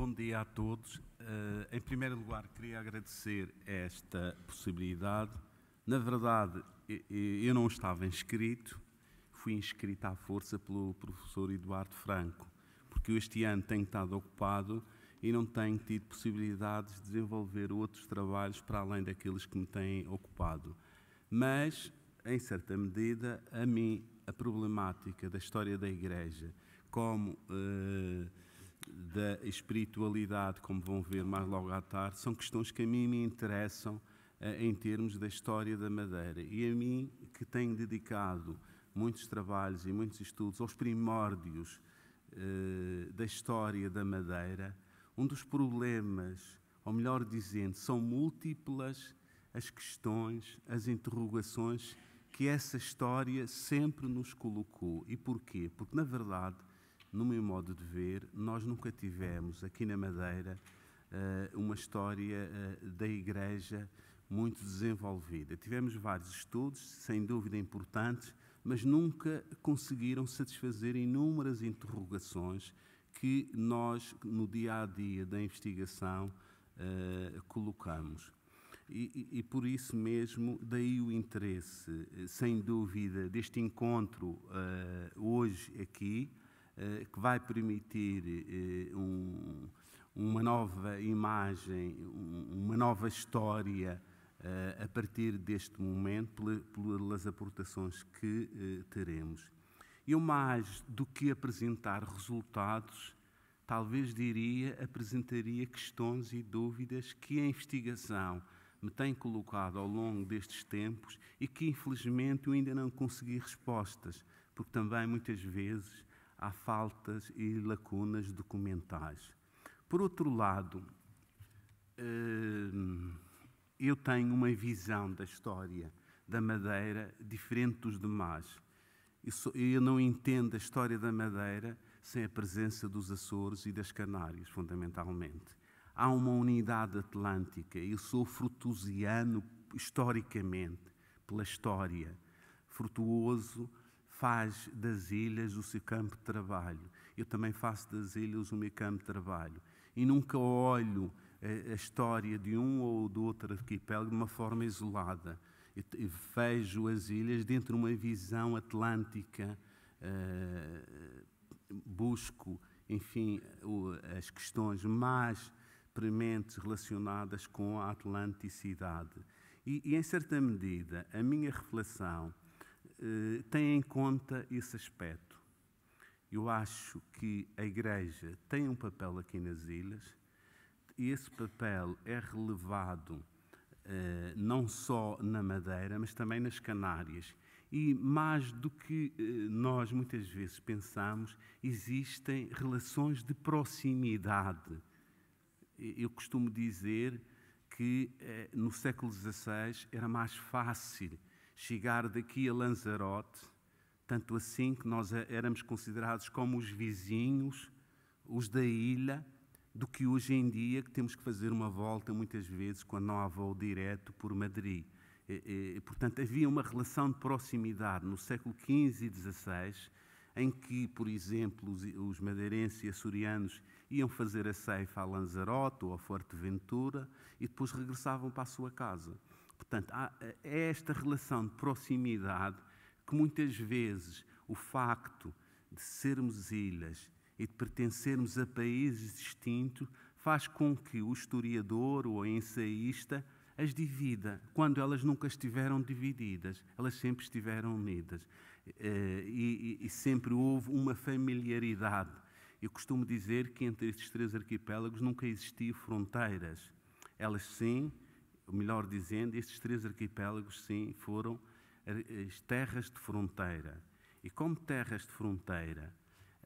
Bom dia a todos. Em primeiro lugar, queria agradecer esta possibilidade. Na verdade, eu não estava inscrito, fui inscrito à força pelo professor Eduardo Franco, porque eu este ano tenho estado ocupado e não tenho tido possibilidades de desenvolver outros trabalhos para além daqueles que me têm ocupado. Mas, em certa medida, a mim, a problemática da história da Igreja, como da espiritualidade, como vão ver mais logo à tarde, são questões que a mim me interessam em termos da história da Madeira. E a mim, que tenho dedicado muitos trabalhos e muitos estudos aos primórdios da história da Madeira, um dos problemas, ou melhor dizendo, são múltiplas as questões, as interrogações que essa história sempre nos colocou. E porquê? Porque, na verdade, no meu modo de ver, nós nunca tivemos aqui na Madeira uma história da Igreja muito desenvolvida. Tivemos vários estudos, sem dúvida importantes, mas nunca conseguiram satisfazer inúmeras interrogações que nós, no dia-a-dia da investigação, colocamos. E por isso mesmo, daí o interesse, sem dúvida, deste encontro hoje aqui, que vai permitir uma nova imagem, uma nova história a partir deste momento, pelas aportações que teremos. Eu, mais do que apresentar resultados, talvez apresentaria questões e dúvidas que a investigação me tem colocado ao longo destes tempos e que, infelizmente, eu ainda não consegui respostas, porque também, muitas vezes, há faltas e lacunas documentais. Por outro lado, eu tenho uma visão da história da Madeira diferente dos demais. Eu não entendo a história da Madeira sem a presença dos Açores e das Canárias, fundamentalmente. Há uma unidade atlântica. Eu sou frutuosiano historicamente, pela história. Frutuoso faz das ilhas o seu campo de trabalho. Eu também faço das ilhas o meu campo de trabalho. E nunca olho a história de um ou do outro arquipélago de uma forma isolada. Eu vejo as ilhas dentro de uma visão atlântica, busco, enfim, as questões mais prementes relacionadas com a atlanticidade. E, em certa medida, a minha reflexão tem em conta esse aspecto. Eu acho que a Igreja tem um papel aqui nas ilhas e esse papel é relevado não só na Madeira, mas também nas Canárias. E mais do que nós muitas vezes pensamos, existem relações de proximidade. Eu costumo dizer que no século XVI era mais fácil chegar daqui a Lanzarote, tanto assim que nós éramos considerados como os vizinhos, os da ilha, do que hoje em dia, que temos que fazer uma volta muitas vezes quando não há voo direto por Madrid. Portanto, havia uma relação de proximidade no século XV e XVI, em que, por exemplo, os madeirenses e açorianos iam fazer a ceifa a Lanzarote ou a Fuerteventura e depois regressavam para a sua casa. Portanto, é esta relação de proximidade que muitas vezes o facto de sermos ilhas e de pertencermos a países distintos faz com que o historiador ou o ensaísta as divida, quando elas nunca estiveram divididas, elas sempre estiveram unidas. E sempre houve uma familiaridade. Eu costumo dizer que entre estes três arquipélagos nunca existiam fronteiras. Elas sim, melhor dizendo, estes três arquipélagos sim foram as terras de fronteira. E como terras de fronteira,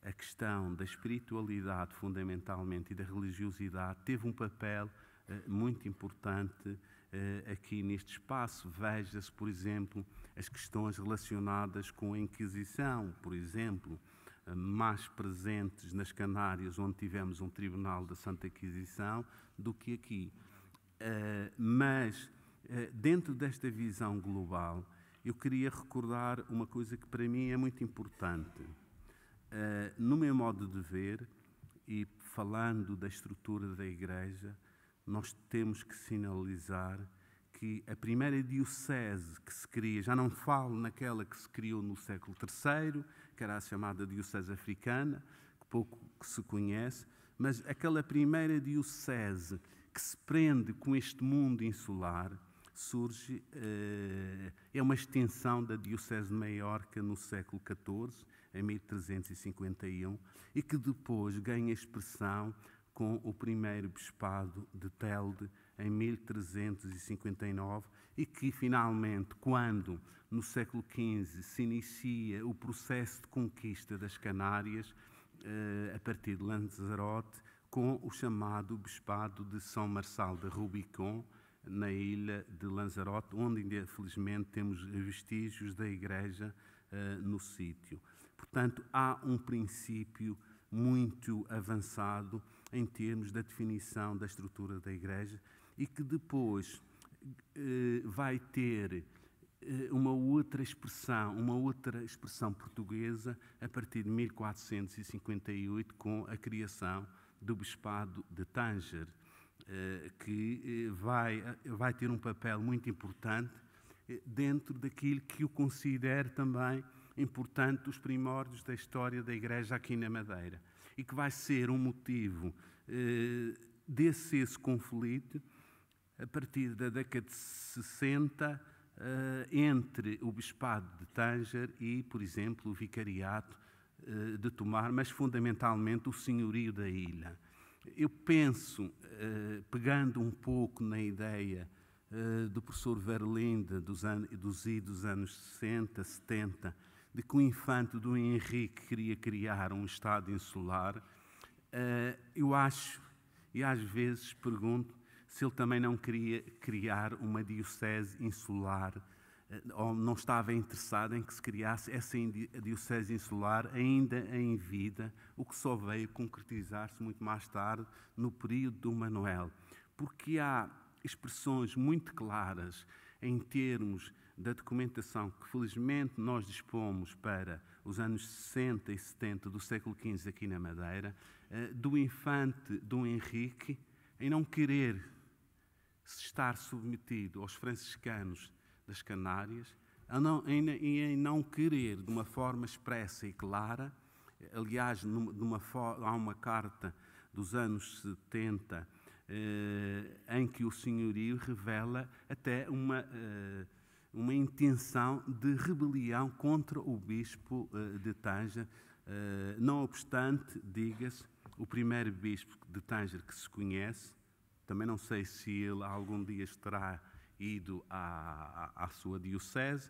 a questão da espiritualidade fundamentalmente e da religiosidade teve um papel muito importante aqui neste espaço. Veja-se, por exemplo, as questões relacionadas com a Inquisição, por exemplo, mais presentes nas Canárias, onde tivemos um tribunal da Santa Inquisição, do que aqui. Mas, dentro desta visão global, eu queria recordar uma coisa que para mim é muito importante. No meu modo de ver, e falando da estrutura da Igreja, nós temos que sinalizar que a primeira diocese que se cria, já não falo naquela que se criou no século III, que era a chamada diocese africana, que pouco se conhece, mas aquela primeira diocese que se prende com este mundo insular, surge, é uma extensão da diocese de Maiorca no século XIV, em 1351, e que depois ganha expressão com o primeiro bispado de Telde, em 1359, e que finalmente, quando no século XV se inicia o processo de conquista das Canárias, a partir de Lanzarote, com o chamado Bispado de São Marçal de Rubicon, na ilha de Lanzarote, onde ainda, felizmente, temos vestígios da Igreja no sítio. Portanto, há um princípio muito avançado em termos da definição da estrutura da Igreja e que depois vai ter uma outra expressão portuguesa a partir de 1458, com a criação do Bispado de Tanger, que vai ter um papel muito importante dentro daquilo que eu considero também importante, os primórdios da história da Igreja aqui na Madeira, e que vai ser um motivo desse conflito a partir da década de 60 entre o Bispado de Tanger e, por exemplo, o Vicariato de Tomar, mas fundamentalmente o senhorio da ilha. Eu penso, pegando um pouco na ideia do professor Verlinde dos anos 60, 70, de que o infante Dom Henrique queria criar um Estado insular, eu acho, e às vezes pergunto, se ele também não queria criar uma diocese insular, ou não estava interessado em que se criasse essa diocese insular ainda em vida, o que só veio concretizar-se muito mais tarde, no período do Manuel. Porque há expressões muito claras em termos da documentação que, felizmente, nós dispomos para os anos 60 e 70 do século XV aqui na Madeira, do infante Dom Henrique em não querer estar submetido aos franciscanos das Canárias, e em não querer, de uma forma expressa e clara, aliás, há uma carta dos anos 70 em que o senhorio revela até uma intenção de rebelião contra o bispo de Tanger. Não obstante, diga-se, o primeiro bispo de Tanger que se conhece, também não sei se ele algum dia terá ido à sua diocese,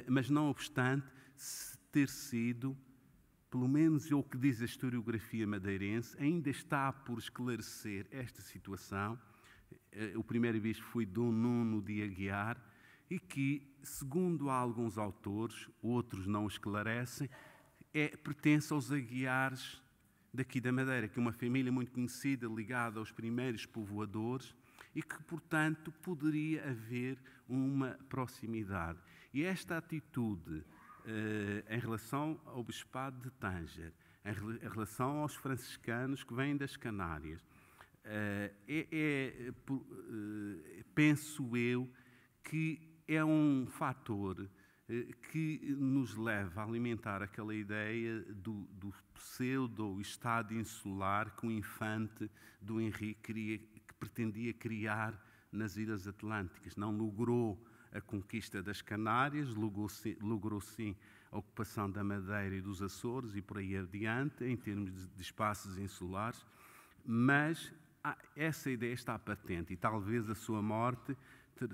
mas não obstante ter sido, pelo menos o que diz a historiografia madeirense, ainda está por esclarecer esta situação. O primeiro bispo foi Dom Nuno de Aguiar, e que, segundo alguns autores, outros não esclarecem, pertence aos Aguiares daqui da Madeira, que é uma família muito conhecida, ligada aos primeiros povoadores, e que, portanto, poderia haver uma proximidade. E esta atitude em relação ao Bispado de Tanger, em relação aos franciscanos que vêm das Canárias, penso eu que é um fator que nos leva a alimentar aquela ideia do pseudo-estado insular que o infante do Henrique que pretendia criar nas Ilhas Atlânticas. Não logrou a conquista das Canárias, logrou sim a ocupação da Madeira e dos Açores e por aí adiante, em termos de espaços insulares, mas essa ideia está patente e talvez a sua morte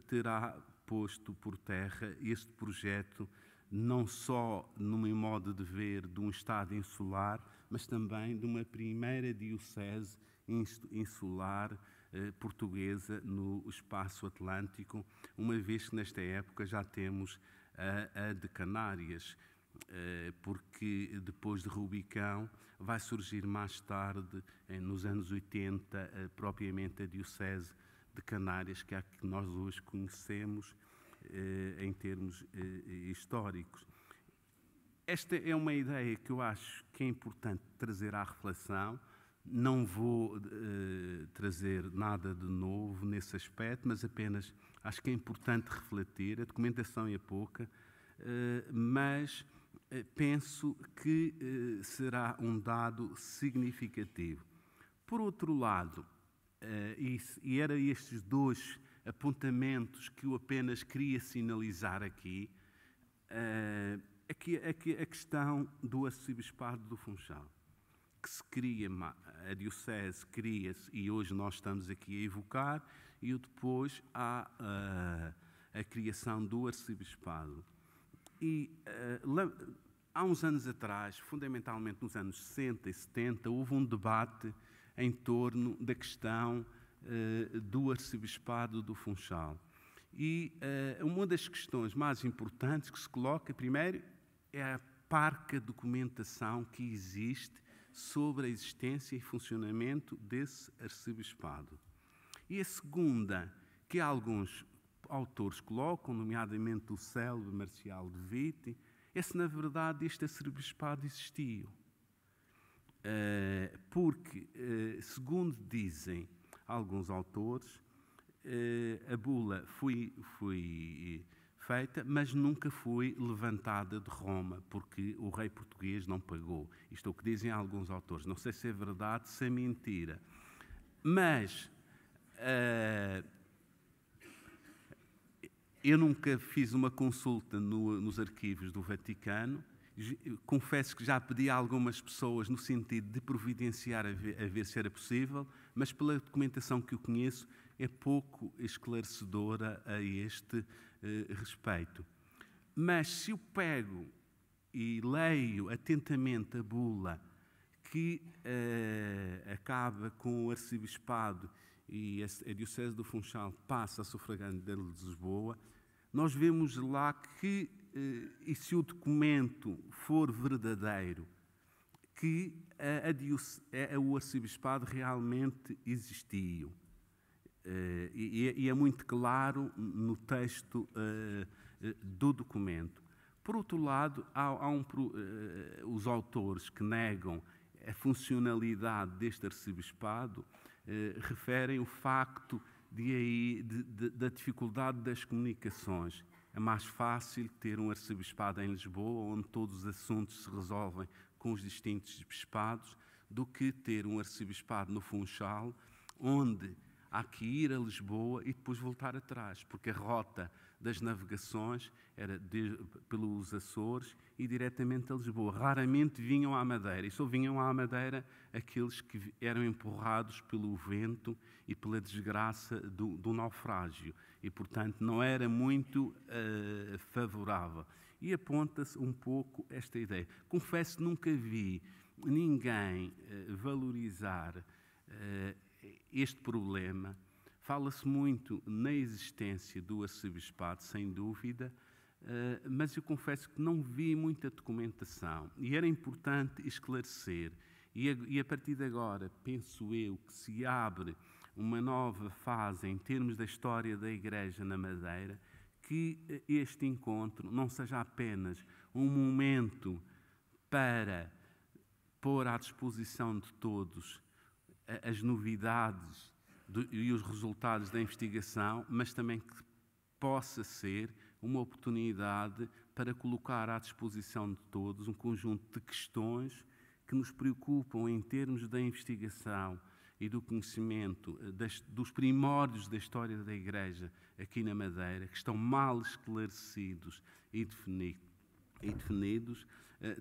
terá posto por terra este projeto, não só no meu modo de ver de um Estado insular, mas também de uma primeira diocese insular portuguesa no espaço atlântico, uma vez que nesta época já temos a de Canárias, porque depois de Rubicão vai surgir mais tarde, nos anos 80, propriamente a diocese de Canárias, que é a que nós hoje conhecemos em termos históricos. Esta é uma ideia que eu acho que é importante trazer à reflexão, Não vou trazer nada de novo nesse aspecto, mas apenas acho que é importante refletir. A documentação é pouca, mas penso que será um dado significativo. Por outro lado, e era estes dois apontamentos que eu apenas queria sinalizar aqui, a questão do arcebispado do Funchal, que se cria, a diocese cria-se, e hoje nós estamos aqui a evocar, e depois há a criação do arcebispado. E há uns anos atrás, fundamentalmente nos anos 60 e 70, houve um debate em torno da questão do arcebispado do Funchal. E uma das questões mais importantes que se coloca, primeiro, é a parca documentação que existe sobre a existência e funcionamento desse arcebispado. E a segunda, que alguns autores colocam, nomeadamente o célebre Marcial de Witte, é se na verdade este arcebispado existiu. Porque, segundo dizem alguns autores, a bula foi feita, mas nunca foi levantada de Roma, porque o rei português não pagou. Isto é o que dizem alguns autores. Não sei se é verdade, se é mentira. Mas eu nunca fiz uma consulta nos arquivos do Vaticano. Confesso que já pedi a algumas pessoas no sentido de providenciar a ver se era possível, mas pela documentação que eu conheço é pouco esclarecedora a este respeito. Mas se eu pego e leio atentamente a bula que acaba com o arcebispado e a diocese do Funchal passa a sufragânea de Lisboa, nós vemos lá que, e se o documento for verdadeiro, que o arcebispado realmente existiu. E é muito claro no texto do documento. Por outro lado, os autores que negam a funcionalidade deste arcebispado referem o facto da dificuldade das comunicações. É mais fácil ter um arcebispado em Lisboa, onde todos os assuntos se resolvem com os distintos bispados, do que ter um arcebispado no Funchal, onde há que ir a Lisboa e depois voltar atrás, porque a rota das navegações era pelos Açores e diretamente a Lisboa. Raramente vinham à Madeira, e só vinham à Madeira aqueles que eram empurrados pelo vento e pela desgraça do naufrágio, e, portanto, não era muito favorável. E aponta-se um pouco esta ideia. Confesso que nunca vi ninguém valorizar este problema. Fala-se muito na existência do arcebispado, sem dúvida, mas eu confesso que não vi muita documentação e era importante esclarecer. E a partir de agora, penso eu, que se abre uma nova fase em termos da história da Igreja na Madeira, que este encontro não seja apenas um momento para pôr à disposição de todos as novidades e os resultados da investigação, mas também que possa ser uma oportunidade para colocar à disposição de todos um conjunto de questões que nos preocupam em termos da investigação e do conhecimento dos primórdios da história da Igreja aqui na Madeira, que estão mal esclarecidos e definidos,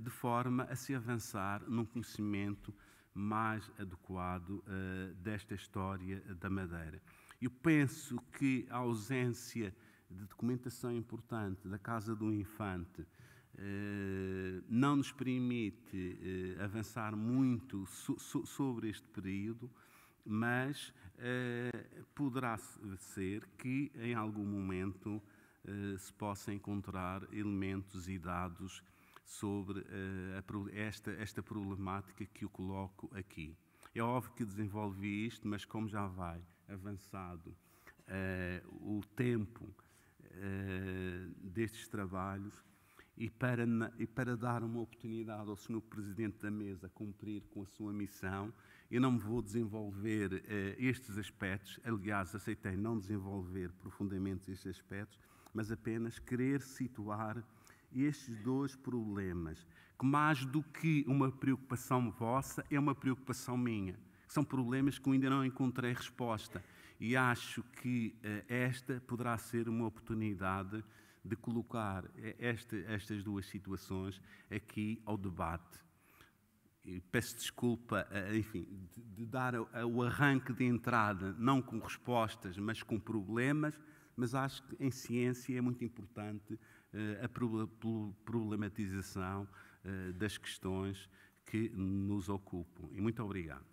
de forma a se avançar num conhecimento mais adequado desta história da Madeira. Eu penso que a ausência de documentação importante da Casa do Infante não nos permite avançar muito sobre este período, mas poderá ser que em algum momento se possa encontrar elementos e dados sobre esta problemática que eu coloco aqui. É óbvio que desenvolvi isto, mas como já vai avançado o tempo destes trabalhos, E para dar uma oportunidade ao Sr. Presidente da Mesa cumprir com a sua missão, eu não me vou desenvolver estes aspectos. Aliás, aceitei não desenvolver profundamente estes aspectos, mas apenas querer situar estes dois problemas, que mais do que uma preocupação vossa, é uma preocupação minha. São problemas que eu ainda não encontrei resposta. E acho que esta poderá ser uma oportunidade de colocar estas duas situações aqui ao debate. E peço desculpa, enfim, de dar o arranque de entrada, não com respostas, mas com problemas, mas acho que em ciência é muito importante a problematização das questões que nos ocupam. E muito obrigado.